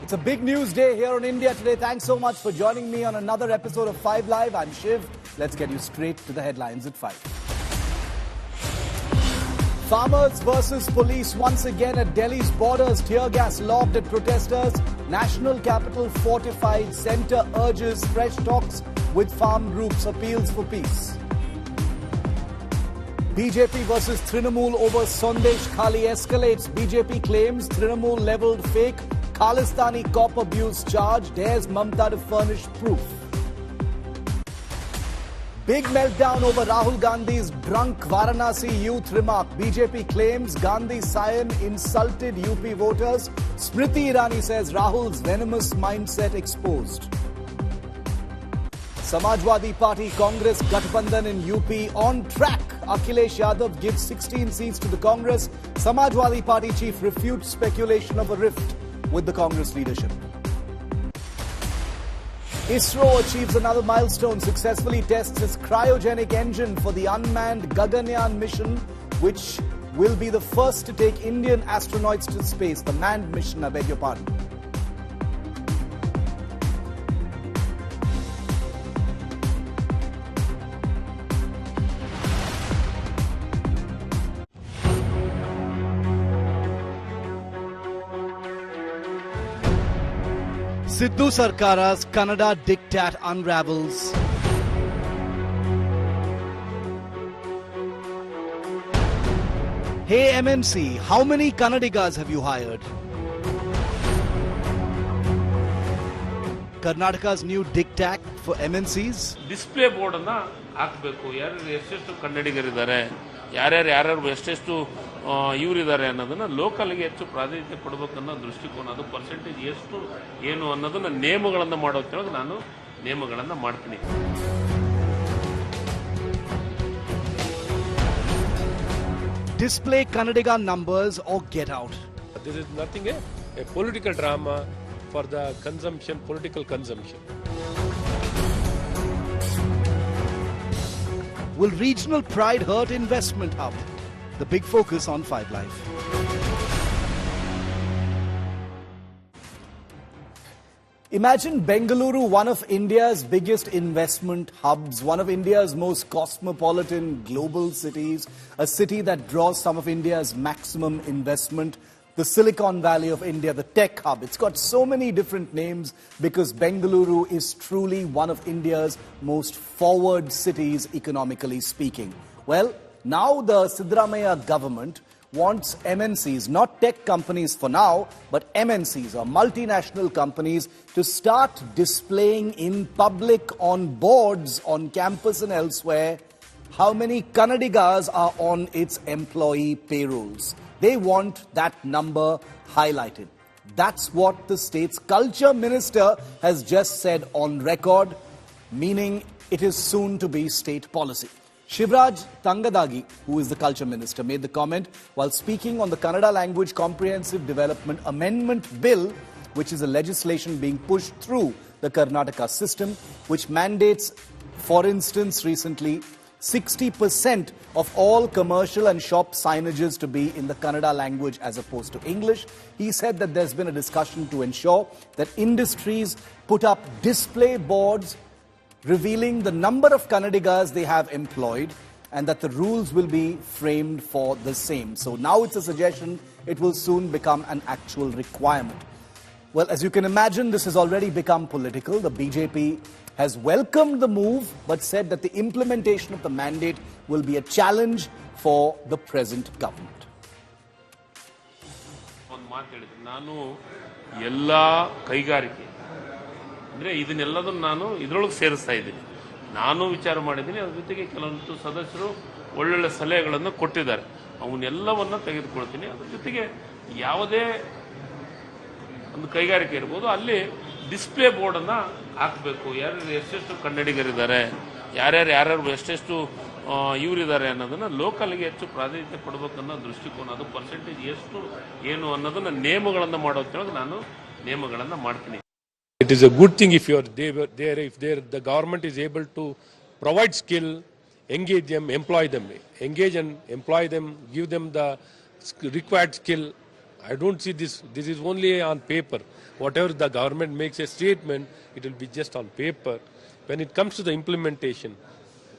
It's a big news day here in India today. Thanks so much for joining me on another episode of 5 Live. I'm Shiv. Let's get you straight to the headlines at 5. Farmers versus police once again at Delhi's borders. Tear gas lobbed at protesters. National capital fortified. Centre urges fresh talks with farm groups. Appeals for peace. BJP versus Trinamool over Sandesh Khali escalates. BJP claims Trinamool levelled fake Khalistani cop abuse charge. Dares Mamta to furnish proof. Big meltdown over Rahul Gandhi's drunk Varanasi youth remark. BJP claims Gandhi's scion insulted UP voters. Smriti Irani says Rahul's venomous mindset exposed. Samajwadi Party Congress Gathbandhan in UP on track. Akhilesh Yadav gives 16 seats to the Congress. Samajwadi Party chief refutes speculation of a rift with the Congress leadership. ISRO achieves another milestone, successfully tests its cryogenic engine for the unmanned Gaganyaan mission, which will be the first to take Indian astronauts to space. The manned mission, I beg your pardon. Sidhu Sarkara's Kannada Diktat unravels. Hey MNC, how many Kannadigas have you hired? Karnataka's new Diktat for MNCs. Display board ಅನ್ನ ಹಾಕಬೇಕು. ಯಾರ್ಯಾರು ಎಷ್ಟೆಷ್ಟು ಕನ್ನಡಿಗರಿದ್ದಾರೆ, ಯಾರ್ಯಾರು ಎಷ್ಟೆಷ್ಟು ಇವರಿದ್ದಾರೆ ಅನ್ನೋದನ್ನ ಲೋಕಲ್ಗೆ ಹೆಚ್ಚು ಪ್ರಾಧಾನ್ಯತೆ ಕೊಡಬೇಕು ಅನ್ನೋ ದೃಷ್ಟಿಕೋನ, ಅದು ಪರ್ಸೆಂಟೇಜ್ ಎಷ್ಟು ಏನು ಅನ್ನೋದನ್ನ ನೇಮಗಳನ್ನು ಮಾಡೋದ್ರೊಳಗೆ ನಾನು ನೇಮಗಳನ್ನು ಮಾಡ್ತೀನಿ. Display Kannadiga numbers or get out. This is nothing a political drama for the consumption, political consumption. Will regional pride hurt investment hub? The big focus on 5 Live. Imagine Bengaluru, one of India's biggest investment hubs, one of India's most cosmopolitan global cities, a city that draws some of India's maximum investment, the Silicon Valley of India, the tech hub. It's got so many different names because Bengaluru is truly one of India's most forward cities, economically speaking. Well, now the Siddaramaiah government wants MNCs, not tech companies for now, but MNCs or multinational companies to start displaying in public on boards on campus and elsewhere how many Kannadigas are on its employee payrolls. They want that number highlighted. That's what the state's culture minister has just said on record, meaning it is soon to be state policy. Shivaraj Tangadagi, who is the culture minister, made the comment while speaking on the Kannada Language Comprehensive Development Amendment Bill, which is a legislation being pushed through the Karnataka system, which mandates, for instance, recently, 60% of all commercial and shop signages to be in the Kannada language as opposed to English. He said that there's been a discussion to ensure that industries put up display boards revealing the number of Kannadigas they have employed and that the rules will be framed for the same. So now it's a suggestion, it will soon become an actual requirement. Well, as you can imagine, this has already become political. The BJP has welcomed the move but said that the implementation of the mandate will be a challenge for the present government. ನಾನು ಎಲ್ಲ ಕೈಗಾರಿಕೆ ಅಂದರೆ ಇದನ್ನೆಲ್ಲದನ್ನು ನಾನು ಇದರೊಳಗೆ ಸೇರಿಸ್ತಾ ಇದ್ದೀನಿ. ನಾನು ವಿಚಾರ ಮಾಡಿದ್ದೀನಿ. ಅದ್ರ ಜೊತೆಗೆ ಕೆಲವೊಂದು ಸದಸ್ಯರು ಒಳ್ಳೊಳ್ಳೆ ಸಲಹೆಗಳನ್ನು ಕೊಟ್ಟಿದ್ದಾರೆ. ಅವನ್ನೆಲ್ಲವನ್ನು ತೆಗೆದುಕೊಳ್ತೀನಿ. ಅದ್ರ ಜೊತೆಗೆ ಯಾವುದೇ ಒಂದು ಕೈಗಾರಿಕೆ ಇರ್ಬೋದು, ಅಲ್ಲಿ ಡಿಸ್ಪ್ಲೇ ಬೋರ್ಡನ್ನು ಹಾಕಬೇಕು. ಯಾರ್ಯಾರು ಎಷ್ಟೆಷ್ಟು ಕನ್ನಡಿಗರಿದ್ದಾರೆ, ಯಾರ್ಯಾರು ಎಷ್ಟೆಷ್ಟು ಇವರಿದ್ದಾರೆ ಅನ್ನೋದನ್ನು ಲೋಕಲ್ಗೆ ಹೆಚ್ಚು ಪ್ರಾಧಾನ್ಯತೆ ಕೊಡಬೇಕು ಅನ್ನೋ ದೃಷ್ಟಿಕೋನ, ಅದು ಪರ್ಸೆಂಟೇಜ್ ಎಷ್ಟು ಏನು ಅನ್ನೋದನ್ನು ನೇಮಗಳನ್ನು ಮಾಡೋದ್ರೊಳಗೆ ನಾನು ನೇಮಗಳನ್ನು ಮಾಡ್ತೀನಿ. It is a good thing if you are there, if the government is able to provide skill, engage them, employ them, engage and employ them, give them the required skill I don't see this. This is only on paper. Whatever the government makes a statement, it will be just on paper. When it comes to the implementation,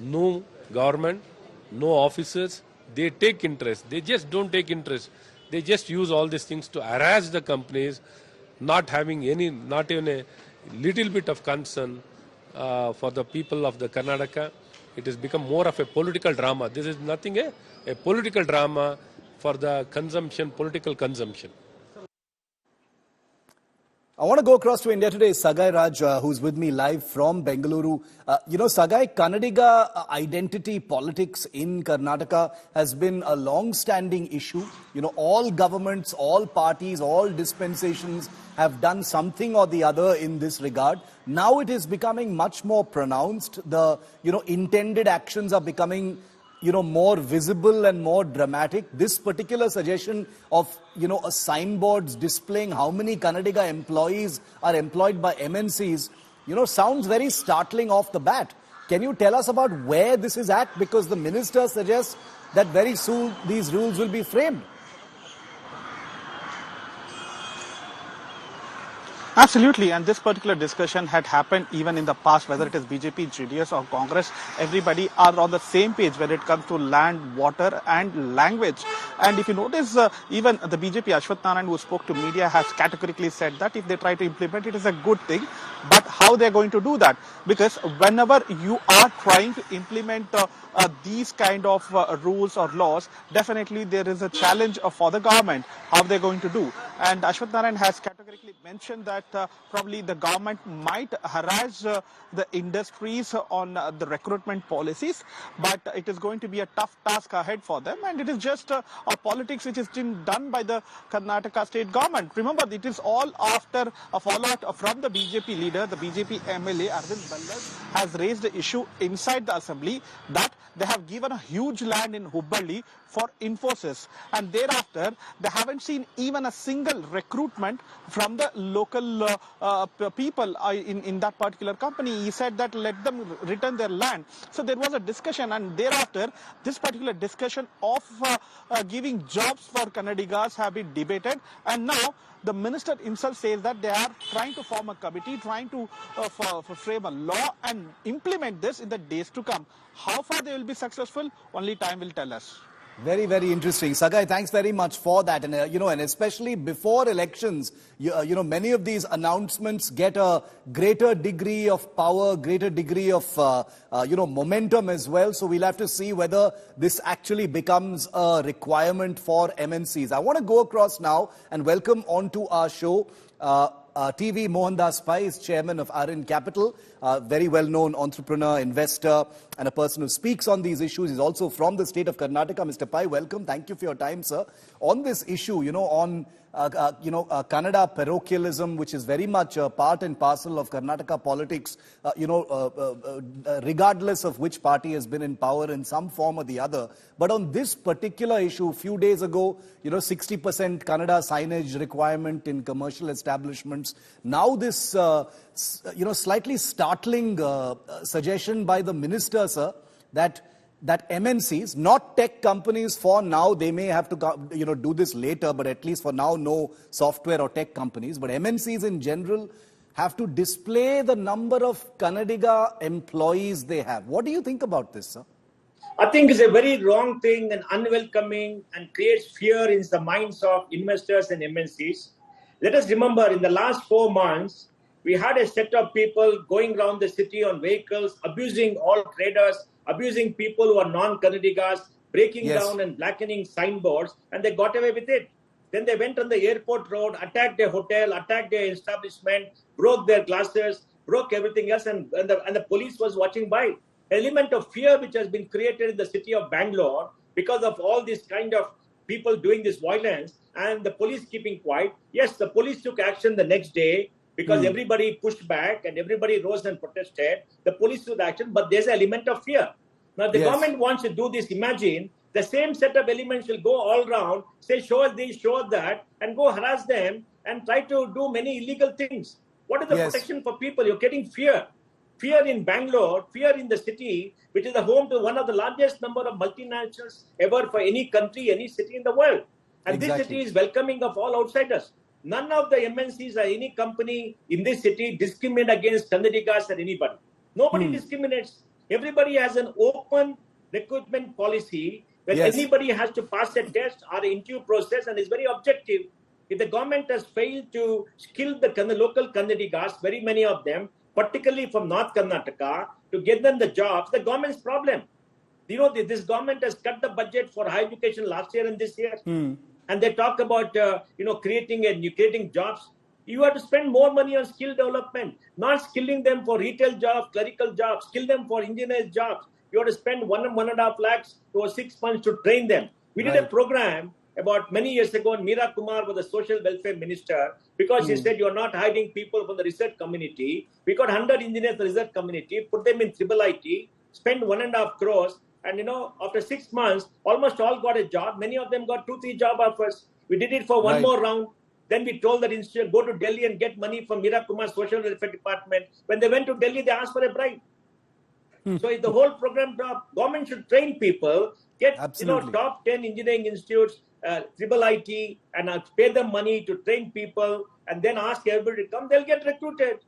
no government, no officers, they take interest. They just don't take interest. They just use all these things to harass the companies, not having any, not even a little bit of concern for the people of the Karnataka. It has become more of a political drama. This is nothing a political drama for the consumption, political consumption. I want to go across to India today. Sagai Raj, who's with me live from Bengaluru. Sagai, Kannadiga identity politics in Karnataka has been a long-standing issue. All governments, all parties, all dispensations have done something or the other in this regard. Now it is becoming much more pronounced. The, intended actions are becoming more visible and more dramatic. This particular suggestion of, a signboards displaying how many Kannadiga employees are employed by MNCs, sounds very startling off the bat. Can you tell us about where this is at? Because the minister suggests that very soon these rules will be framed. Absolutely, and this particular discussion had happened even in the past, whether it is BJP, JDS or Congress. Everybody are on the same page when it comes to land, water and language. And if you notice, even the BJP, Ashwath Narayan, who spoke to media, has categorically said that if they try to implement it, is a good thing. But how they're going to do that? Because whenever you are trying to implement these kind of rules or laws, definitely there is a challenge for the government, how they're going to do. And Ashwath Narayan has categorically mentioned that probably the government might harass the industries on the recruitment policies, but it is going to be a tough task ahead for them, and it is just a politics which is being done by the Karnataka state government. Remember, it is all after a fallout from the BJP leader. The BJP MLA Arvind Ballas has raised the issue inside the assembly that they have given a huge land in Hubballi for Infosys, and thereafter they haven't seen even a single recruitment from the local people in that particular company. He said that let them return their land. So there was a discussion, and thereafter this particular discussion of giving jobs for Kannadigas have been debated, and now the minister himself says that they are trying to form a committee, trying to frame a law and implement this in the days to come. How far they will be successful, only time will tell us. Very, very interesting. Sagai, thanks very much for that. And, and especially before elections, many of these announcements get a greater degree of power, greater degree of, momentum as well. So we'll have to see whether this actually becomes a requirement for MNCs. I want to go across now and welcome onto our show TV Mohandas Pai is chairman of RN Capital, very well-known entrepreneur, investor, and a person who speaks on these issues. He's also from the state of Karnataka. Mr. Pai, welcome. Thank you for your time, sir. On this issue, on Kannada parochialism, which is very much a part and parcel of Karnataka politics, regardless of which party has been in power in some form or the other. But on this particular issue, a few days ago, 60% Kannada signage requirement in commercial establishments. Now this, slightly startling suggestion by the minister, sir, that MNCs, not tech companies for now, they may have to do this later, but at least for now, no software or tech companies, but MNCs in general have to display the number of Kannadiga employees they have. What do you think about this, sir? I think it's a very wrong thing and unwelcoming and creates fear in the minds of investors and MNCs. Let us remember, in the last 4 months, we had a set of people going around the city on vehicles, abusing all traders, abusing people who are non-Kannadigas, breaking down and blackening signboards, and they got away with it. Then they went on the airport road, attacked a hotel, attacked their establishment, broke their glasses, broke everything else, and the police was watching by. Element of fear which has been created in the city of Bangalore because of all these kind of people doing this violence and the police keeping quiet. Yes, the police took action the next day because everybody pushed back and everybody rose and protested. The police took action, but there's an element of fear. Now, the government wants to do this. Imagine the same set of elements will go all around, say, show us this, show us that, and go harass them and try to do many illegal things. What is the protection for people? You're getting fear. Fear in Bangalore, fear in the city, which is the home to one of the largest number of multinationals ever for any country, any city in the world. And this city is welcoming of all outsiders. None of the MNCs or any company in this city discriminate against Kannadigas or anybody. Nobody discriminates. Everybody has an open recruitment policy where anybody has to pass a test or an interview process and is very objective. If the government has failed to skill the local Kannadigas, very many of them, particularly from North Karnataka, to get them the jobs, the government's problem. You know, this government has cut the budget for higher education last year and this year. And they talk about, creating jobs. You have to spend more money on skill development, not skilling them for retail jobs, clerical jobs, skill them for engineers jobs. You have to spend 1.5 lakhs to 6 months to train them. We did a program about many years ago, and Meera Kumar was the social welfare minister, because she said, you're not hiding people from the research community. We got 100 engineers in the research community, put them in triple IT, spend 1.5 crores. And, after 6 months, almost all got a job. Many of them got 2-3 job offers. We did it for one more round. Then we told that institute, go to Delhi and get money from Meera Kumar's social welfare department. When they went to Delhi, they asked for a bribe. So if the whole program dropped, government should train people, get top 10 engineering institutes, triple IT, and pay them money to train people, and then ask everybody to come. They'll get recruited.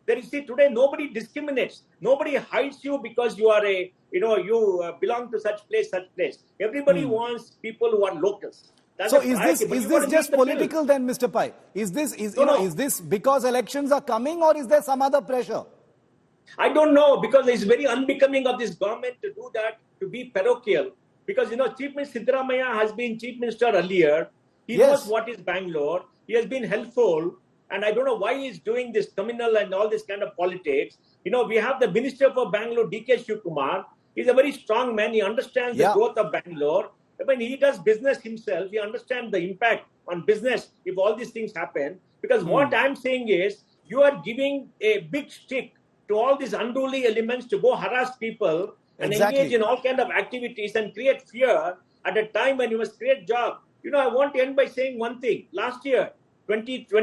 Then you see, today nobody discriminates. Nobody hides you because you are you belong to such place. Everybody wants people who are locals. That's so is this just political then, Mr. Pai? Is this because elections are coming, or is there some other pressure? I don't know, because it's very unbecoming of this government to do that, to be parochial. Because, Chief Minister Siddaramaiah has been Chief Minister earlier. He knows what is Bangalore. He has been helpful. And I don't know why he's doing this communal and all this kind of politics. We have the Minister for Bangalore, D.K. Shivkumar. He's a very strong man. He understands the growth of Bangalore. When he does business himself, he understands the impact on business if all these things happen. Because what I'm saying is, you are giving a big stick to all these unruly elements to go harass people and engage in all kind of activities and create fear at a time when you must create jobs. I want to end by saying one thing. Last year, 23,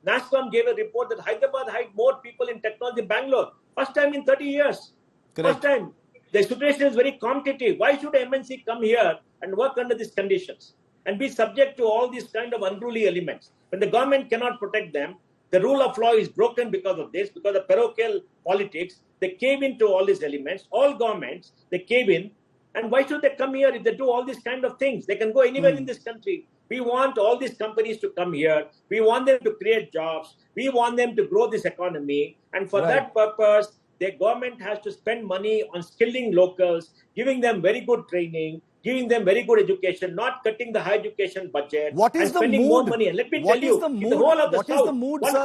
NASSCOM gave a report that Hyderabad hired more people in technology than Bangalore. First time in 30 years. First time. The situation is very competitive. Why should MNC come here and work under these conditions and be subject to all these kind of unruly elements? When the government cannot protect them, the rule of law is broken because of this, because of parochial politics. They cave into all these elements. All governments, they cave in. And why should they come here if they do all these kind of things? They can go anywhere in this country. We want all these companies to come here. We want them to create jobs. We want them to grow this economy. And for that purpose, the government has to spend money on skilling locals, giving them very good training, giving them very good education, not cutting the higher education budget, and spending more money. And let me tell you, in the whole of the South,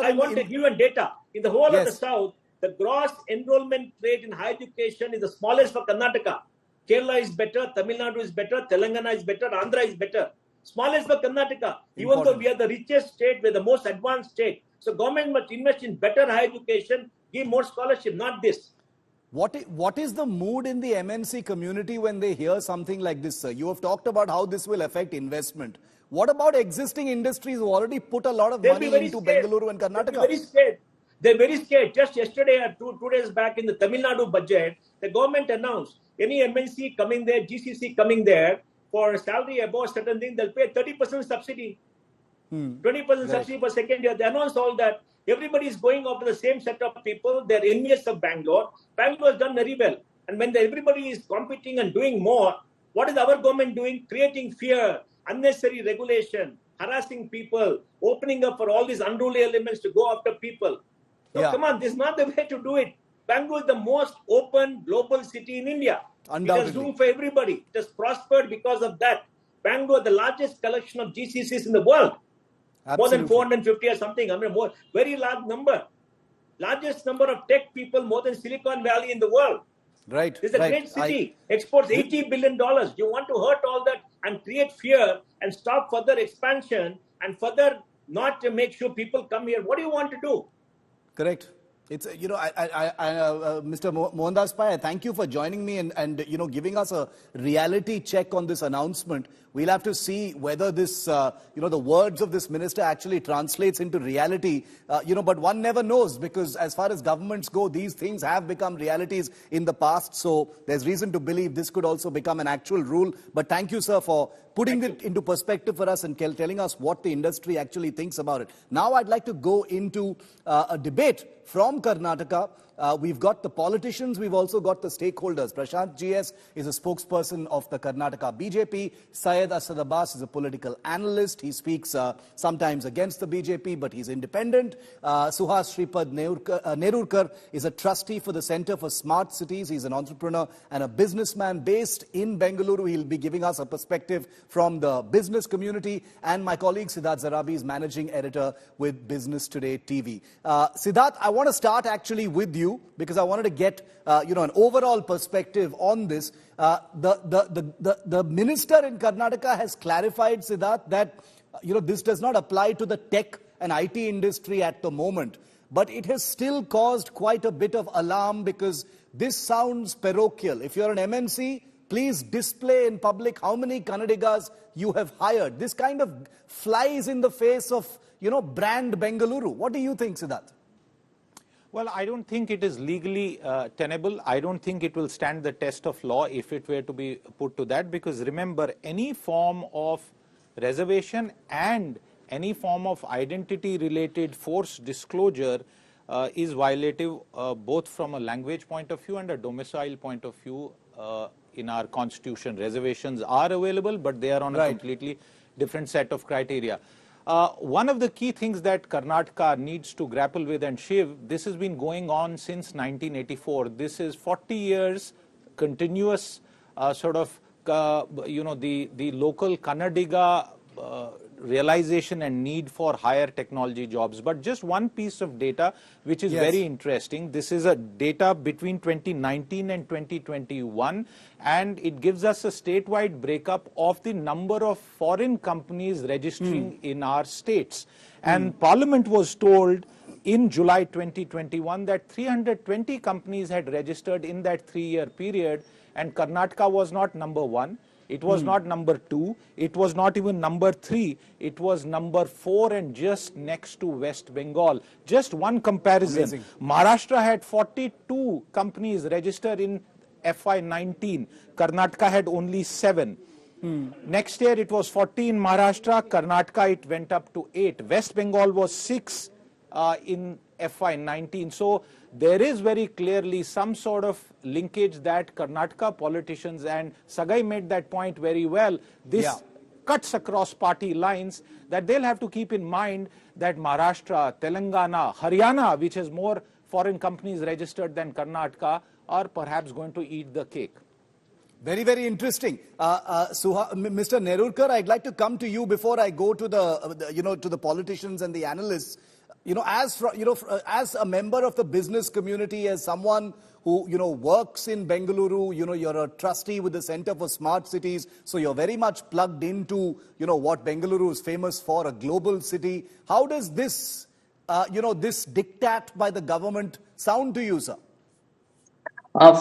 I want to give you data. In the whole of the South, the gross enrollment rate in higher education is the smallest for Karnataka. Kerala is better, Tamil Nadu is better, Telangana is better, Andhra is better. Smallest for Karnataka, even though we are the richest state, we are the most advanced state. So government must invest in better higher education, give more scholarship, not this. What is the mood in the MNC community when they hear something like this, sir? You have talked about how this will affect investment. What about existing industries who already put a lot of money into Bengaluru and Karnataka? They're very scared. Just yesterday or two days back in the Tamil Nadu budget, the government announced any MNC coming there, GCC coming there, for a salary above a certain thing, they'll pay 30% subsidy. 20% subsidy for second year. They announced all that. Everybody is going after the same set of people. They're envious of Bangalore. Bangalore has done very well. And when everybody is competing and doing more, what is our government doing? Creating fear, unnecessary regulation, harassing people, opening up for all these unruly elements to go after people. So come on, this is not the way to do it. Bangalore is the most open global city in India. It has room for everybody. It has prospered because of that. Bangalore, the largest collection of GCCs in the world. More than 450 or something. I mean, very large number. Largest number of tech people, more than Silicon Valley in the world. Right. It's a great city. Exports $80 billion. You want to hurt all that and create fear and stop further expansion and further not to make sure people come here. What do you want to do? Correct. It's, Mr. Mohandas Pai, I thank you for joining me and giving us a reality check on this announcement. We'll have to see whether this, the words of this minister actually translates into reality. But one never knows, because as far as governments go, these things have become realities in the past. So there's reason to believe this could also become an actual rule. But thank you, sir, for putting it into perspective for us and telling us what the industry actually thinks about it. Now I'd like to go into a debate from Karnataka. We've got the politicians, we've also got the stakeholders. Prashant GS is a spokesperson of the Karnataka BJP. Syed Asad Abbas is a political analyst. He speaks sometimes against the BJP, but he's independent. Suhas Shripad Nerurkar is a trustee for the Center for Smart Cities. He's an entrepreneur and a businessman based in Bengaluru. He'll be giving us a perspective from the business community. And my colleague Siddharth Zarabi is managing editor with Business Today TV. Siddharth, I want to start actually with you, because I wanted to get an overall perspective on this. The minister in Karnataka has clarified, Siddharth, that this does not apply to the tech and IT industry at the moment, but it has still caused quite a bit of alarm, because this sounds parochial. If you're an MNC, please display in public how many Kannadigas you have hired. This kind of flies in the face of brand Bengaluru. What do you think, Siddharth? Well, I don't think it is legally tenable. I don't think it will stand the test of law if it were to be put to that, because remember, any form of reservation and any form of identity-related forced disclosure is violative both from a language point of view and a domicile point of view in our constitution. Reservations are available, but they are on a completely different set of criteria. One of the key things that Karnataka needs to grapple with, and Shiv, this has been going on since 1984. This is 40 years continuous the local Kannadiga realization and need for higher technology jobs. But just one piece of data which is very interesting. This is a data between 2019 and 2021, and it gives us a statewide breakup of the number of foreign companies registering in our states. And Parliament was told in July 2021 that 320 companies had registered in that 3-year period, and Karnataka was not number 1. It was not number 2, it was not even number 3, it was number 4 and just next to West Bengal. Just one comparison. Amazing. Maharashtra had 42 companies registered in FY19, Karnataka had only 7. Next year it was 40 in Maharashtra, Karnataka it went up to 8. West Bengal was 6 in FY19. So there is very clearly some sort of linkage that Karnataka politicians, and Sagai made that point very well, this cuts across party lines, that they'll have to keep in mind that Maharashtra, Telangana, Haryana, which has more foreign companies registered than Karnataka, are perhaps going to eat the cake. Very, very interesting. Mr. Nerurkar, I'd like to come to you before I go to the politicians and the analysts. As a member of the business community, as someone who, works in Bengaluru, you're a trustee with the Center for Smart Cities, so you're very much plugged into, what Bengaluru is famous for, a global city. How does this, this diktat by the government sound to you, sir?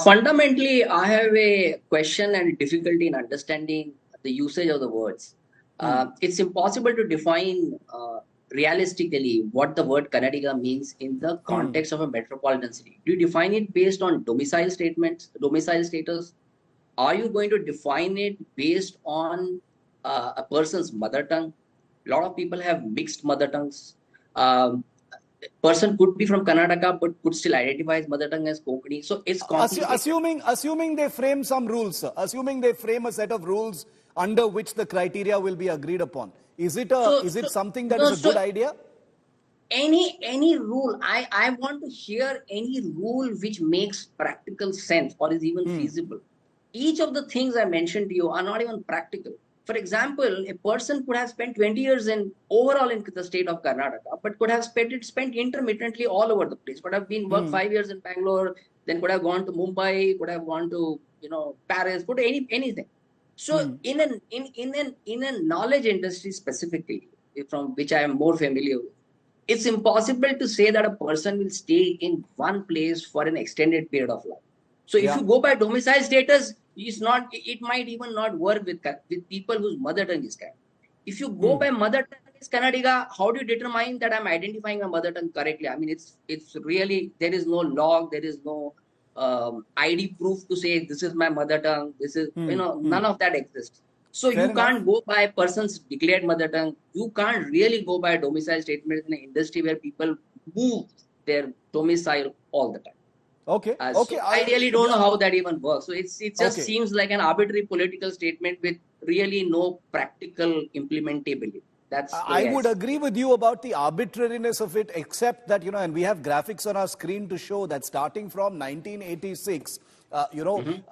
Fundamentally, I have a question and difficulty in understanding the usage of the words. It's impossible to define realistically what the word Kannadiga means in the context of a metropolitan city. Do you define it based on domicile status? Are you going to define it based on a person's mother tongue? A lot of people have mixed mother tongues. Person could be from Karnataka but could still identify his mother tongue as Konkani. So it's assuming they frame some rules, sir. Assuming they frame a set of rules under which the criteria will be agreed upon. Is it something that is a good idea? Any rule, I want to hear any rule which makes practical sense or is even feasible. Each of the things I mentioned to you are not even practical. For example, a person could have spent 20 years overall in the state of Karnataka, but could have spent intermittently all over the place. Could have been worked 5 years in Bangalore, then could have gone to Mumbai, could have gone to Paris, could anything. So in a knowledge industry specifically, from which I am more familiar with, it's impossible to say that a person will stay in one place for an extended period of life. So if you go by domicile status, it might even not work with people whose mother tongue is Kannada. If you go by mother tongue is Kannadiga, how do you determine that I'm identifying my mother tongue correctly? I mean, it's really, there is no log, there is no ID proof to say this is my mother tongue, this is, none of that exists. So you can't go by a person's declared mother tongue. You can't really go by a domicile statement in an industry where people move their domicile all the time. Okay. So I really don't know how that even works. So it just seems like an arbitrary political statement with really no practical implementability. I would agree with you about the arbitrariness of it, except that, and we have graphics on our screen to show that starting from 1986,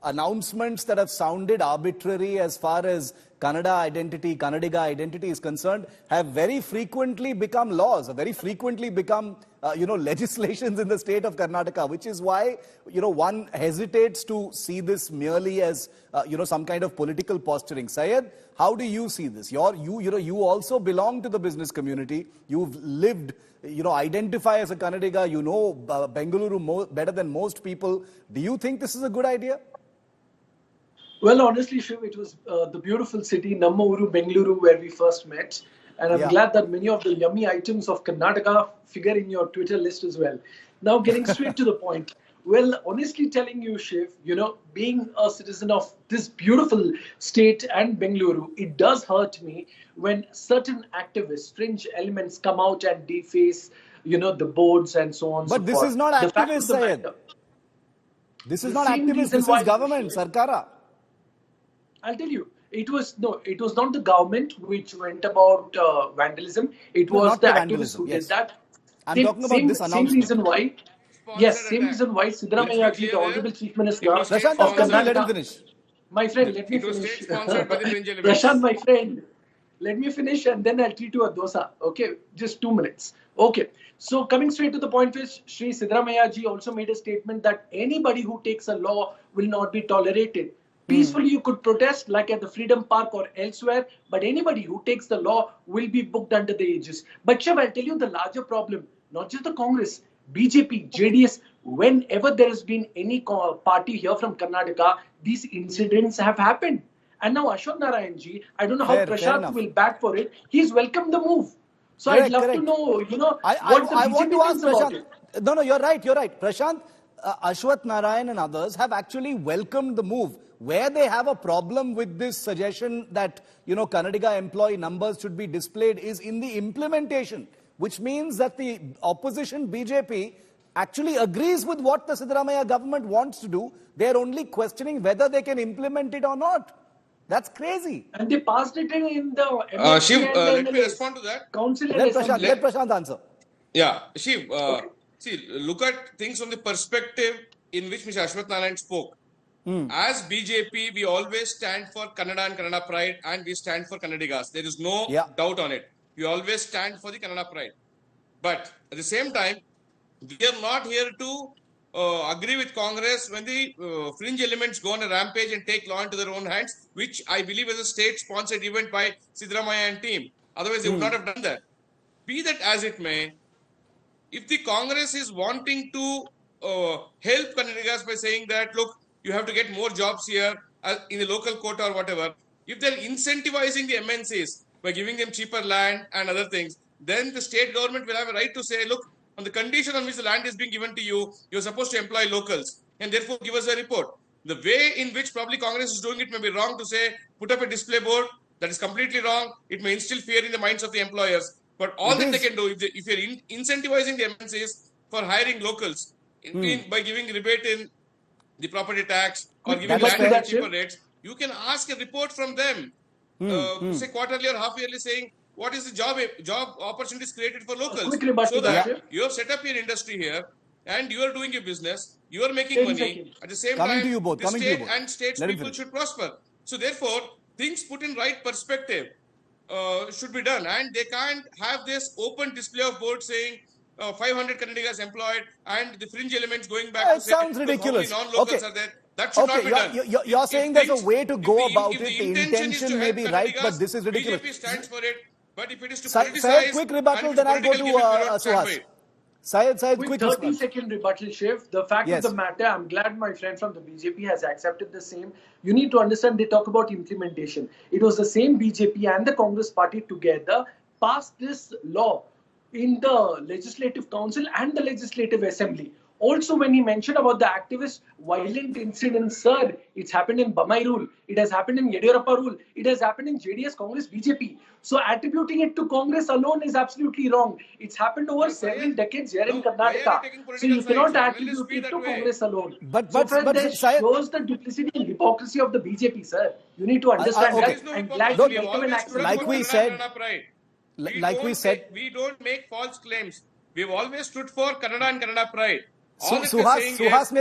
announcements that have sounded arbitrary as far as Kannada identity, Kannadiga identity is concerned, have very frequently become laws, very frequently become, legislations in the state of Karnataka, which is why, one hesitates to see this merely as, some kind of political posturing. Syed, how do you see this? You also belong to the business community. You've lived, identify as a Kannadiga, Bengaluru better than most people. Do you think this is a good idea? Well, honestly, Shiv, it was the beautiful city, Namma Uru, Bengaluru, where we first met. And I'm glad that many of the yummy items of Karnataka figure in your Twitter list as well. Now, getting straight to the point. Well, honestly telling you, Shiv, being a citizen of this beautiful state and Bengaluru, it does hurt me when certain activists, fringe elements come out and deface, the boards and so on. But this is not activists, Syed. This is not activists, this is government, Sarkara. I'll tell you, it was not the government which went about vandalism. It was the activists who did that. I'm talking about this announcement. Same reason why. Yes, same reason why Siddaramaiah ji, the Honorable Chief Minister of Kannada, let him finish. My friend, let me finish. Prashant, my friend, let me finish and then I'll treat you a dosa. Okay, just 2 minutes. Okay, so coming straight to the point, which Shri Siddaramaiah ji also made a statement that anybody who takes a law will not be tolerated. Peacefully, you could protest like at the Freedom Park or elsewhere, but anybody who takes the law will be booked under the aegis. But Shiv, I'll tell you the larger problem, not just the Congress, BJP, JDS, whenever there has been any party here from Karnataka, these incidents have happened. And now Ashwath Narayan ji, I don't know how Prashant will back for it. He's welcomed the move. So I'd love to know, what the BJP thinks about it. No, you're right. Prashant, Ashwath Narayan and others have actually welcomed the move. Where they have a problem with this suggestion that, Kannadiga employee numbers should be displayed is in the implementation, which means that the opposition BJP actually agrees with what the Siddaramaiah government wants to do. They're only questioning whether they can implement it or not. That's crazy. And they passed it in the MNC Shiv, let me respond to that. Let Prashant answer. Yeah, Shiv, see, look at things from the perspective in which Mr. Ashwath Narayan spoke. As BJP, we always stand for Kannada and Kannada pride, and we stand for Kannadigas. There is no doubt on it. We always stand for the Kannada pride. But at the same time, we are not here to agree with Congress when the fringe elements go on a rampage and take law into their own hands, which I believe is a state-sponsored event by Siddaramaiah and team. Otherwise, they would not have done that. Be that as it may, if the Congress is wanting to help Kannadigas by saying that, look, you have to get more jobs here in the local quota or whatever. If they're incentivizing the MNCs by giving them cheaper land and other things, then the state government will have a right to say, look, on the condition on which the land is being given to you, you're supposed to employ locals and therefore give us a report. The way in which probably Congress is doing it may be wrong to say, put up a display board. That is completely wrong. It may instill fear in the minds of the employers. But all that they can do, if you're incentivizing the MNCs for hiring locals by giving rebate in the property tax or giving land at cheaper rates, you can ask a report from them, say quarterly or half yearly, saying what is the job opportunities created for locals, so that you have set up your industry here and you are doing your business, you are making money. At the same time, the state and statespeople should prosper. So therefore, things put in right perspective should be done, and they can't have this open display of boards saying 500 Kannadigas employed and the fringe elements going back to say sounds ridiculous. Non-locals are there. That should not be done. You're saying there's a way to go about it. The intention may be right, but this is ridiculous. BJP stands for it, But if it is to Syed, politicize, quick rebuttal, and then I'll go to political gimmick, we don't stand by Suhas. it. Syed, Quick quick 30 response. second rebuttal, Shiv. The fact Yes. of the matter, I'm glad my friend from the BJP has accepted the same. You need to understand, they talk about implementation. It was the same BJP and the Congress party together passed this law in the Legislative Council and the Legislative Assembly. Also, when he mentioned about the activist violent incidents, sir, it's happened in Bamai rule, it has happened in Yediyurappa rule, it has happened in JDS, Congress, BJP. So attributing it to Congress alone is absolutely wrong. It's happened over several decades here in Karnataka. So you cannot attribute it to Congress alone. But this Syed, shows the duplicity and hypocrisy of the BJP, sir. You need to understand okay. that. I'm glad you gave an accent. Like we said, we don't make false claims. We've always stood for Kannada and Kannada pride. Suhas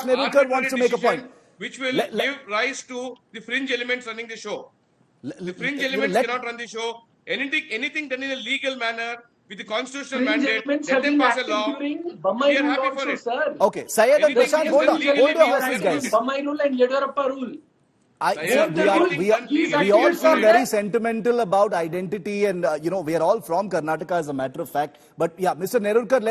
Nerurkar wants to make a point. Which will give rise to the fringe elements running the show. The fringe elements cannot run the show. Anything done in a legal manner with the constitutional mandate, let them pass a law. We are happy for it. Sir. Okay, Syed and Prashant, hold your horses, guys. Bamai rule and Yediyurappa rule. We all feel very sentimental about identity, and we are all from Karnataka as a matter of fact. But yeah, Mr. Nerurkar,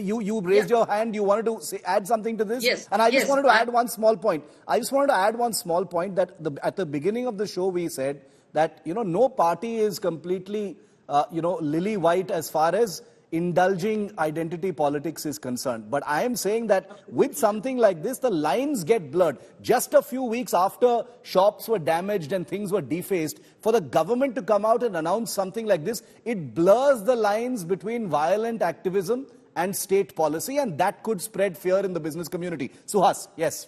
you raised your hand. You wanted to add something to this? Yes. And I just wanted to add one small point. That at the beginning of the show we said that no party is completely lily white as far as indulging identity politics is concerned. But I am saying that with something like this, the lines get blurred. Just a few weeks after shops were damaged and things were defaced, for the government to come out and announce something like this, it blurs the lines between violent activism and state policy, and that could spread fear in the business community. Suhas, yes.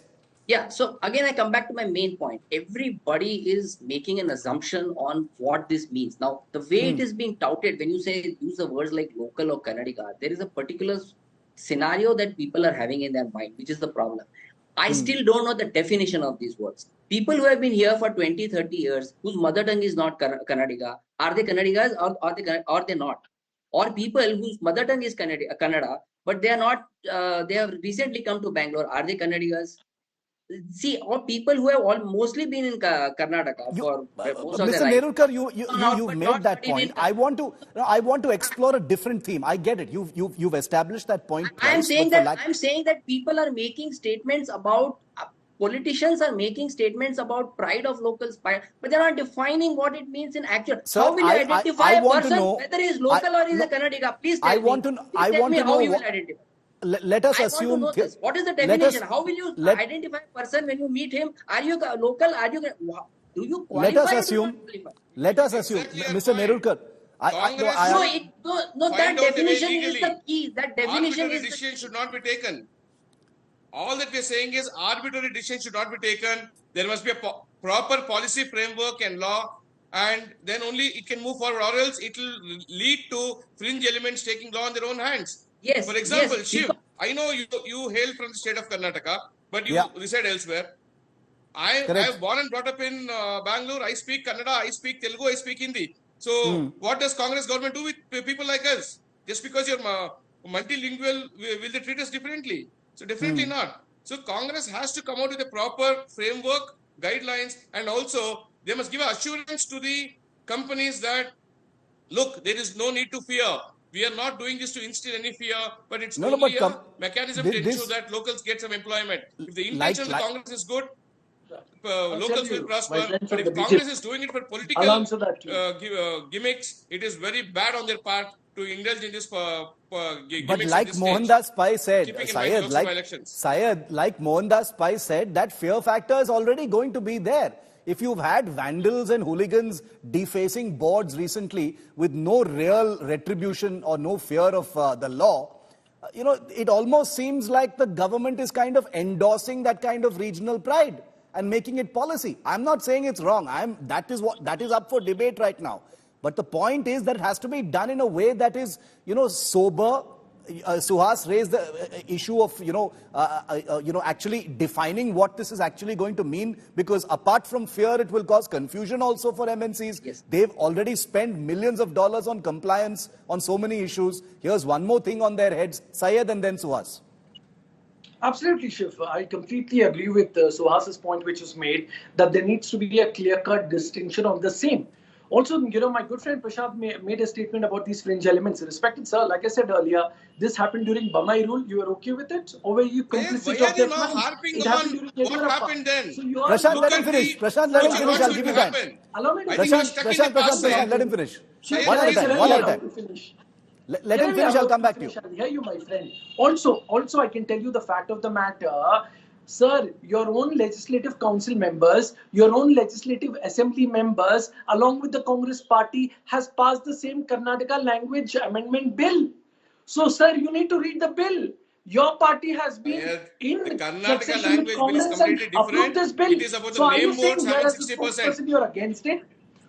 Yeah, so again, I come back to my main point. Everybody is making an assumption on what this means. Now, the way it is being touted, when you use the words like local or Kannadiga, there is a particular scenario that people are having in their mind, which is the problem. I still don't know the definition of these words. People who have been here for 20, 30 years, whose mother tongue is not Kannadiga, are they Kannadigas or they not? Or people whose mother tongue is Kannada, but they are not, they have recently come to Bangalore, are they Kannadigas? See, all people who have mostly been in Karnataka for most of their life. Mr. Nerurkar, you made that point. I want to explore a different theme. I get it. You've established that point. I'm saying that people are making statements about politicians are making statements about pride of locals, but they're not defining what it means in actual. Sir, how will you identify a person whether he's local or he's a Kannadiga? Please tell me how you will identify. Let us assume. What is the definition? How will you identify a person when you meet him? Are you local? Do you qualify? Let us assume, Mr. Nerurkar. That definition is the key. That definition is. Decision should not be taken. All that we are saying is arbitrary decision should not be taken. There must be a proper policy framework and law, and then only it can move forward, or else it will lead to fringe elements taking law in their own hands. Yes. For example, Shiv, I know you hail from the state of Karnataka, but you reside elsewhere. I am born and brought up in Bangalore. I speak Kannada, I speak Telugu, I speak Hindi. So what does Congress government do with people like us? Just because you're multilingual, will they treat us differently? So definitely not. So Congress has to come out with a proper framework, guidelines, and also they must give assurance to the companies that, look, there is no need to fear. We are not doing this to instill any fear, but it's only a mechanism to ensure that locals get some employment. If the intention of the Congress is good, locals will prosper. But if Congress is doing it for political gimmicks, it is very bad on their part to indulge in this gimmicks. But like Mohandas Pai said, Syed, like Mohandas Pai said, that fear factor is already going to be there. If you've had vandals and hooligans defacing boards recently with no real retribution or no fear of the law, it almost seems like the government is kind of endorsing that kind of regional pride and making it policy. I'm not saying it's wrong. That is up for debate right now. But the point is that it has to be done in a way that is, sober. Suhas raised the issue of, actually defining what this is actually going to mean, because apart from fear, it will cause confusion also for MNCs. Yes. They've already spent millions of dollars on compliance on so many issues. Here's one more thing on their heads. Syed and then Suhas. Absolutely, Shiv. I completely agree with Suhas's point, which is made that there needs to be a clear-cut distinction of the same. Also, my good friend Prashant made a statement about these fringe elements. Respected sir, like I said earlier, this happened during Bamai rule. You are okay with it? Or were you complicit Why of are you their now plans? harping It happened on during what Yediyurappa. happened then? So you are Prashant, let Look him at finish. the Prashant, let him future, finish. what I'll should give you be time. happen. Allow me to I think you're finish. stuck in the past, Prashant, sir. let him finish. Shiv, One can at a I time. allow One at a you time. to finish? Let him finish. I'll come back to you. I'll hear you, my friend. Also, I can tell you the fact of the matter. Sir, your own legislative council members, your own legislative assembly members, along with the Congress party, has passed the same Karnataka language amendment bill. So, sir, you need to read the bill. Your party has been in The Kannadiga succession with language bill is Congress and completely approved different. this bill. It is about the So, are you name boards saying here having as a 60%. spokesperson you are against it?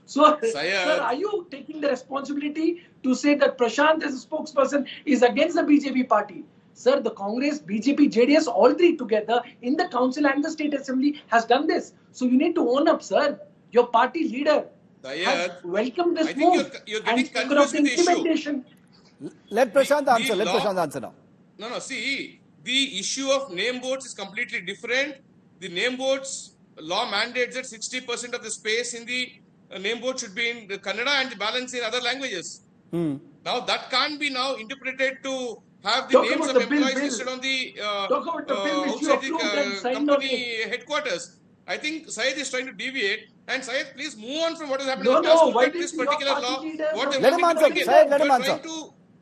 So, Syed. sir, are you taking the responsibility to say that Prashant as a spokesperson is against the BJP party? Sir, the Congress, BJP, JDS, all three together in the council and the state assembly has done this. So you need to own up, sir. Your party leader has welcomed this move. You're and getting spoken of confused the with the issue. implementation. Let Prashant answer. Let Prashant answer now. No, see, the issue of name boards is completely different. The name boards law mandates that 60% of the space in the name board should be in the Kannada and the balance in other languages. Now that can't be now interpreted to have the Talk names about of the bill, employees listed on the Talk about the bill which you outside approved and the signed on company it. headquarters. I think Syed is trying to deviate. And Syed, please move on from what is happening No, in the past. no, Look why at did this your particular party law. leaders What they have Let want him me to answer. bring in. Syed, let him answer.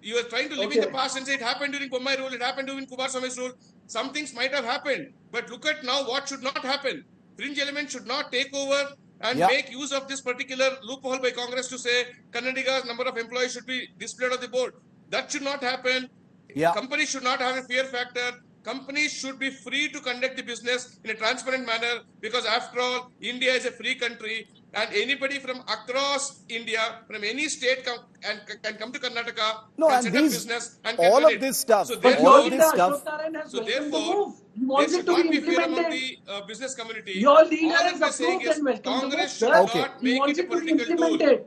You are trying to live in the past and say it happened during Bommai rule, it happened during Kumaraswamy's rule. Some things might have happened. But look at now what should not happen. Fringe elements should not take over and make use of this particular loophole by Congress to say Kannadigas number of employees should be displayed on the board. That should not happen. Companies should not have a fear factor. Companies should be free to conduct the business in a transparent manner because after all, India is a free country and anybody from across India, from any state can come to Karnataka and set up business and can run it. This stuff, So But all your of leader, this stuff. Ashok Narayan, has So welcomed the therefore, move. He there wants should it to not be be fear among implemented. the business community. Your leader All has that we're saying approved is and welcomed the move, Congress should sir. not He make wants it a it to be political tool. implemented.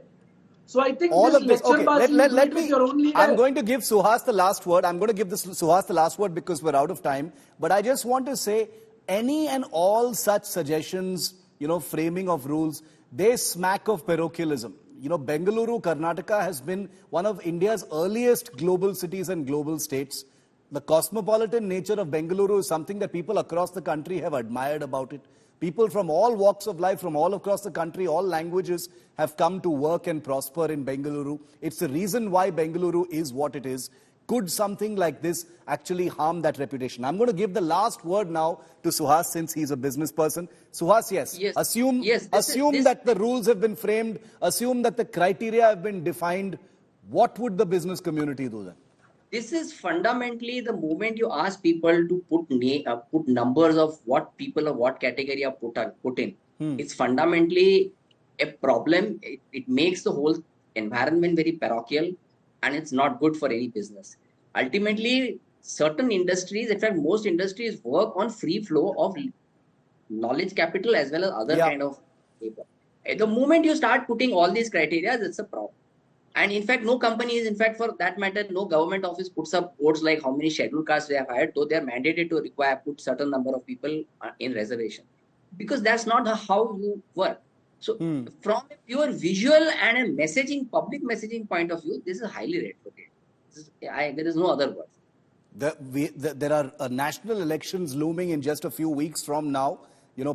So I think All this of this, lecture okay. bazi, you do it with your own leader. I'm going to give Suhas the last word. I'm going to give Suhas the last word because we're out of time. But I just want to say, any and all such suggestions, framing of rules, they smack of parochialism. Bengaluru, Karnataka has been one of India's earliest global cities and global states. The cosmopolitan nature of Bengaluru is something that people across the country have admired about it. People from all walks of life, from all across the country, all languages have come to work and prosper in Bengaluru. It's the reason why Bengaluru is what it is. Could something like this actually harm that reputation? I'm going to give the last word now to Suhas since he's a business person. Suhas, yes. Assume that the rules have been framed. Assume that the criteria have been defined. What would the business community do then? This is fundamentally the moment you ask people to put numbers of what people of what category are put in. It's fundamentally a problem. It makes the whole environment very parochial and it's not good for any business. Ultimately, certain industries, in fact, most industries work on free flow of knowledge capital as well as other kind of labor. At the moment you start putting all these criteria, it's a problem. And in fact, no company is, in fact, for that matter, no government office puts up boards like how many scheduled castes they have hired, though they are mandated to put certain number of people in reservation. Because that's not how you work. So from a pure visual and a messaging, public messaging point of view, this is highly retrograde. There is no other word. There are national elections looming in just a few weeks from now.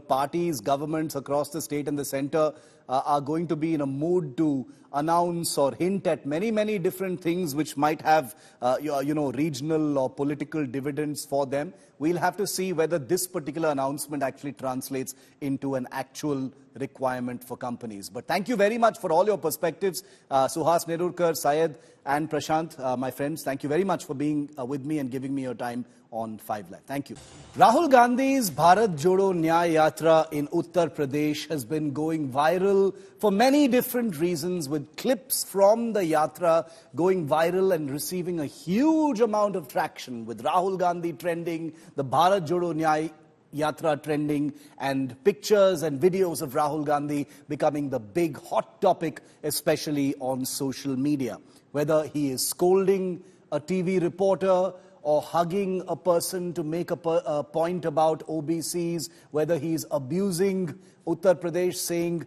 Parties, governments across the state and the center are going to be in a mood to announce or hint at many, many different things which might have, regional or political dividends for them. We'll have to see whether this particular announcement actually translates into an actual requirement for companies. But thank you very much for all your perspectives. Suhas Nerurkar, Syed and Prashant, my friends, thank you very much for being with me and giving me your time on 5 Live. Thank you. Rahul Gandhi's Bharat Jodo Nyay Yatra in Uttar Pradesh has been going viral for many different reasons, with clips from the yatra going viral and receiving a huge amount of traction, with Rahul Gandhi trending, the Bharat Jodo Nyay Yatra trending, and pictures and videos of Rahul Gandhi becoming the big hot topic, especially on social media. Whether he is scolding a TV reporter or hugging a person to make a point about OBCs, whether he's abusing Uttar Pradesh, saying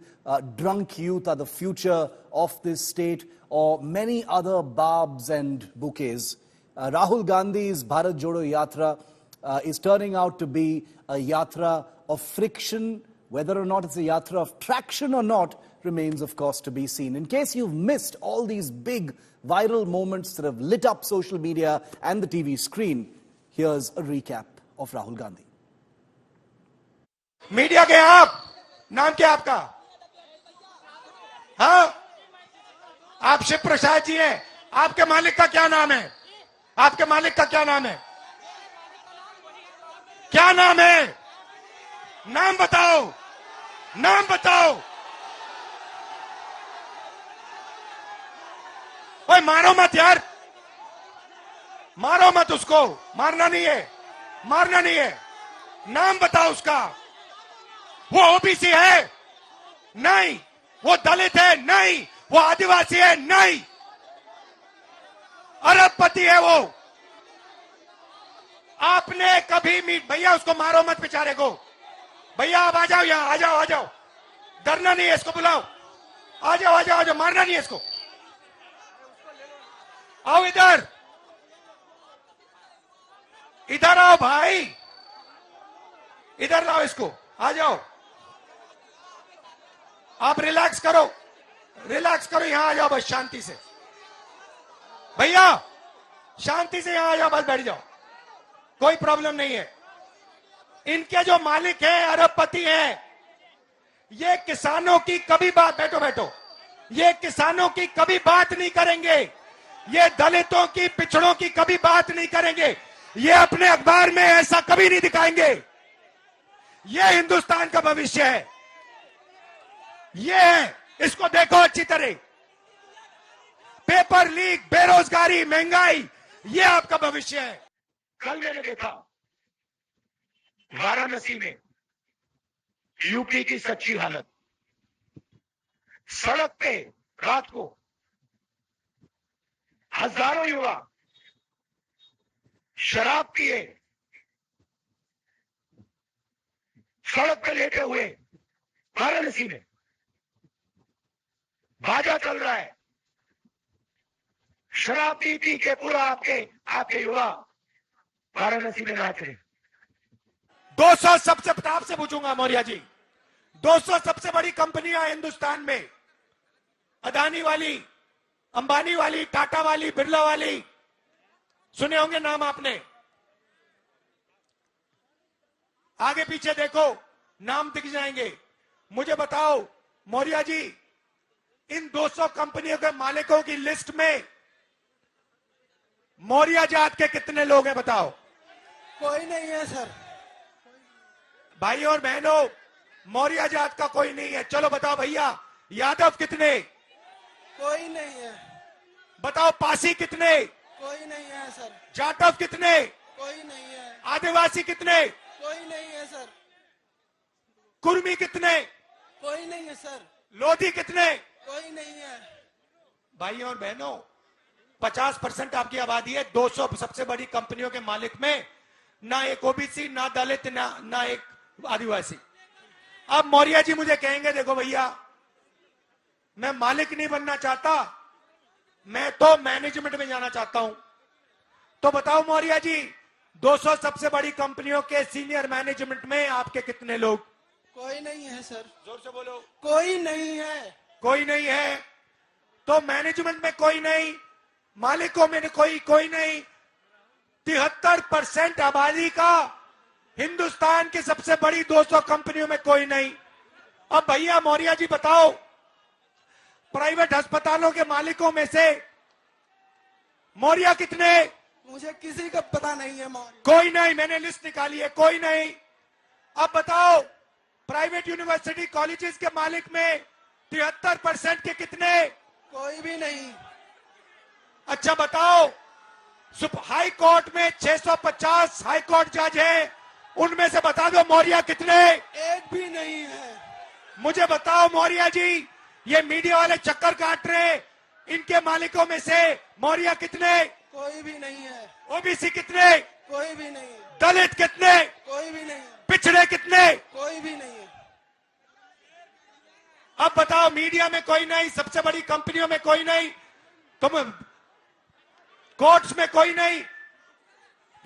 drunk youth are the future of this state, or many other barbs and bouquets. Rahul Gandhi's Bharat Jodo Yatra is turning out to be a yatra of friction. Whether or not it's a yatra of traction or not remains, of course, to be seen. In case you've missed all these big viral moments that have lit up social media and the TV screen, here's a recap of Rahul Gandhi. Media के आप, नाम क्या आपका? हाँ, आप शिव प्रसाद जी हैं. आपके मालिक का क्या नाम है? आपके मालिक का क्या नाम है? क्या नाम है? नाम बताओ, नाम बताओ. ओए मारो मत यार, मारो मत उसको, मारना नहीं है, मारना नहीं है. नाम बताओ उसका. वो ओबीसी है? नहीं. वो दलित है? नहीं. वो आदिवासी है? नहीं. अरबपति है वो. आपने कभी भैया उसको मारो मत बेचारे को. भैया आप आ जाओ यहां, आ जाओ, आ जाओ. डरना नहीं है, इसको बुलाओ. आ जाओ, आ जाओ, आ जाओ. मारना नहीं है इसको. आओ इधर, इधर आओ भाई, इधर लाओ इसको. आ जाओ. आप रिलैक्स करो, रिलैक्स करो. यहां आ जाओ बस शांति से. भैया शांति से यहां आ जाओ, बस बैठ जाओ. कोई प्रॉब्लम नहीं है. इनके जो मालिक हैं, अरबपति हैं, ये किसानों की कभी बात, बैठो बैठो, ये किसानों की कभी बात नहीं करेंगे. ये दलितों की, पिछड़ों की कभी बात नहीं करेंगे. ये अपने अखबार में ऐसा कभी नहीं दिखाएंगे. ये हिंदुस्तान का भविष्य है. ये है, इसको देखो अच्छी तरह. पेपर लीक, बेरोजगारी, महंगाई, ये आपका भविष्य है. कल मैंने देखा वाराणसी में यूपी की सच्ची हालत. सड़क पे रात को हजारों युवा शराब पिए सड़क पे लेटे हुए. वाराणसी में बाजा चल रहा है. शराब पी पी के पूरा आपके युवा वाराणसी में नाच रहे. 200 सबसे, आपसे पूछूंगा मौर्य जी, 200 सबसे बड़ी कंपनियां हिंदुस्तान में, अदानी वाली, अंबानी वाली, टाटा वाली, बिरला वाली, सुने होंगे नाम आपने. आगे पीछे देखो, नाम दिख जाएंगे. मुझे बताओ मौर्य जी, इन 200 कंपनियों के मालिकों की लिस्ट में मौर्य जात के कितने लोग हैं? बताओ. कोई नहीं है सर. भाई और बहनों, मौर्य जात का कोई नहीं है. चलो बताओ भैया, यादव कितने? कोई नहीं है. बताओ पासी कितने? कोई नहीं है सर. जाटव कितने? कोई नहीं है. आदिवासी कितने? कोई नहीं है सर. कुर्मी कितने? कोई नहीं है सर. लोधी कितने? कोई नहीं है. भाई और बहनों, 50% आपकी आबादी है. 200 सबसे बड़ी कंपनियों के मालिक में ना एक ओबीसी, ना दलित, ना एक आदिवासी. अब मौर्य जी मुझे कहेंगे, देखो भैया, मैं मालिक नहीं बनना चाहता, मैं तो मैनेजमेंट में जाना चाहता हूं. तो बताओ मौर्य जी, 200 सबसे बड़ी कंपनियों के सीनियर मैनेजमेंट में आपके कितने लोग? कोई नहीं है सर. जोर से बोलो. कोई नहीं है. कोई नहीं है. तो मैनेजमेंट में कोई नहीं, मालिकों में कोई नहीं. 73% आबादी का हिंदुस्तान की सबसे बड़ी 200 कंपनियों में कोई नहीं. अब भैया मौर्य जी बताओ, प्राइवेट अस्पतालों के मालिकों में से मौर्य कितने? मुझे किसी का पता नहीं है मौर्य. कोई नहीं. मैंने लिस्ट निकाली है, कोई नहीं. अब बताओ, प्राइवेट यूनिवर्सिटी कॉलेजेस के मालिक में 73% के कितने? कोई भी नहीं. अच्छा बताओ, हाई कोर्ट में 650 हाई कोर्ट जज हैं, उनमें से बता दो मौर्य कितने? एक भी नहीं है. मुझे बताओ मौर्य जी, ये मीडिया वाले चक्कर काट रहे हैं, इनके मालिकों में से मौर्य कितने? कोई भी नहीं है। ओबीसी कितने? कोई भी नहीं। दलित कितने? कोई भी नहीं। पिछड़े कितने? कोई भी नहीं है। अब बताओ, मीडिया में कोई नहीं, सबसे बड़ी कंपनियों में कोई नहीं, तुम कोर्ट्स में कोई नहीं,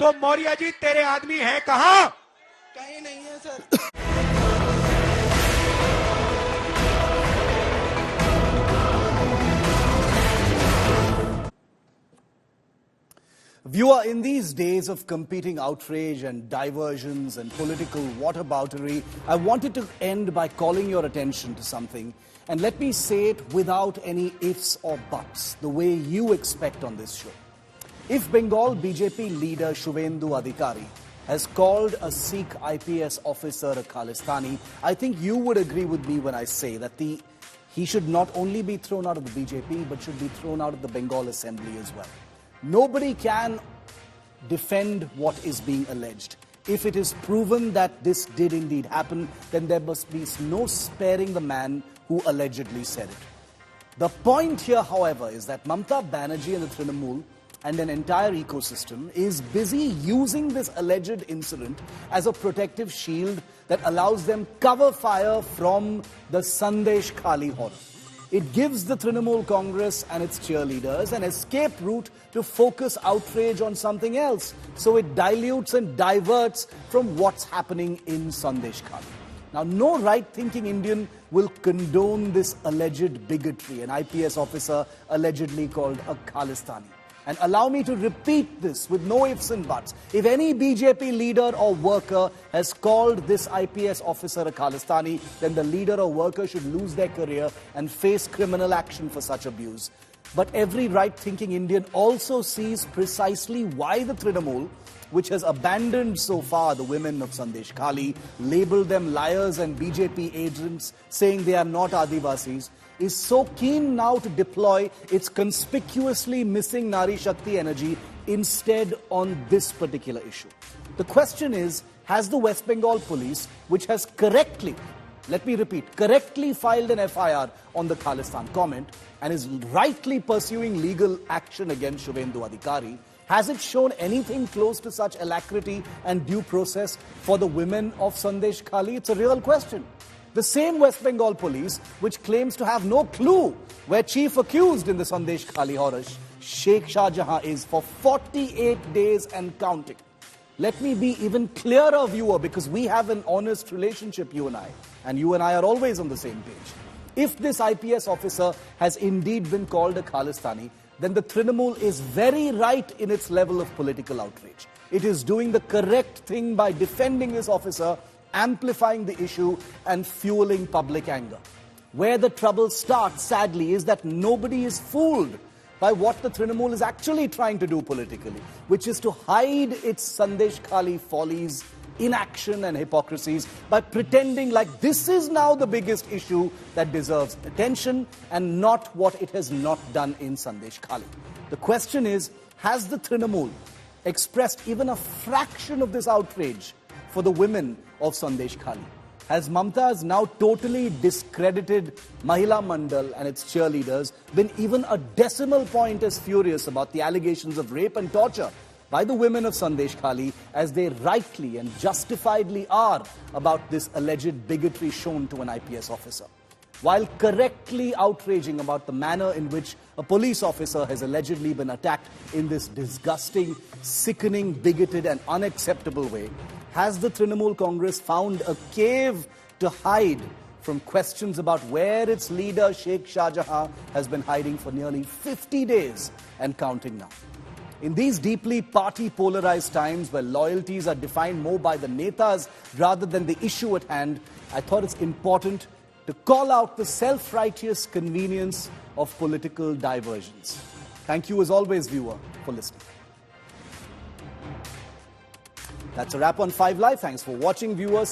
तो मौर्य जी तेरे आदमी हैं कहां? कहीं नहीं है sir. Viewer, in these days of competing outrage and diversions and political whataboutery, I wanted to end by calling your attention to something. And let me say it without any ifs or buts, the way you expect on this show. If Bengal BJP leader Shivendu Adhikari has called a Sikh IPS officer a Khalistani, I think you would agree with me when I say that he should not only be thrown out of the BJP, but should be thrown out of the Bengal Assembly as well. Nobody can defend what is being alleged. If it is proven that this did indeed happen, then there must be no sparing the man who allegedly said it. The point here, however, is that Mamata Banerjee and the Trinamool and an entire ecosystem is busy using this alleged incident as a protective shield that allows them cover fire from the Sandesh Khali horror. It gives the Trinamool Congress and its cheerleaders an escape route to focus outrage on something else. So it dilutes and diverts from what's happening in Sandesh Khali. Now, no right-thinking Indian will condone this alleged bigotry, an IPS officer allegedly called a Khalistani. And allow me to repeat this with no ifs and buts. If any BJP leader or worker has called this IPS officer a Khalistani, then the leader or worker should lose their career and face criminal action for such abuse. But every right-thinking Indian also sees precisely why the Trinamool, which has abandoned so far the women of Sandesh Khali, labelled them liars and BJP agents, saying they are not Adivasis, is so keen now to deploy its conspicuously missing Nari Shakti energy instead on this particular issue. The question is, has the West Bengal police, which has correctly, let me repeat, correctly filed an FIR on the Khalistan comment and is rightly pursuing legal action against Shivendu Adhikari, has it shown anything close to such alacrity and due process for the women of Sandesh Khali? It's a real question. The same West Bengal police, which claims to have no clue where chief accused in the Sandesh Khali horror, Sheikh Shah Jahan, is for 48 days and counting. Let me be even clearer, viewer, because we have an honest relationship, you and I are always on the same page. If this IPS officer has indeed been called a Khalistani, then the Trinamool is very right in its level of political outrage. It is doing the correct thing by defending this officer, amplifying the issue and fueling public anger. Where the trouble starts, sadly, is that nobody is fooled by what the Trinamool is actually trying to do politically, which is to hide its Sandesh Khali follies, inaction and hypocrisies by pretending like this is now the biggest issue that deserves attention and not what it has not done in Sandesh Khali. The question is, has the Trinamool expressed even a fraction of this outrage for the women of Sandesh Khali? Has Mamata's now totally discredited Mahila Mandal and its cheerleaders been even a decimal point as furious about the allegations of rape and torture by the women of Sandesh Khali as they rightly and justifiedly are about this alleged bigotry shown to an IPS officer? While correctly outraging about the manner in which a police officer has allegedly been attacked in this disgusting, sickening, bigoted and unacceptable way, has the Trinamool Congress found a cave to hide from questions about where its leader Sheikh Shah Jahan has been hiding for nearly 50 days and counting now? In these deeply party-polarized times where loyalties are defined more by the netas rather than the issue at hand, I thought it's important to call out the self-righteous convenience of political diversions. Thank you as always, viewer, for listening. That's a wrap on 5 Live. Thanks for watching, viewers.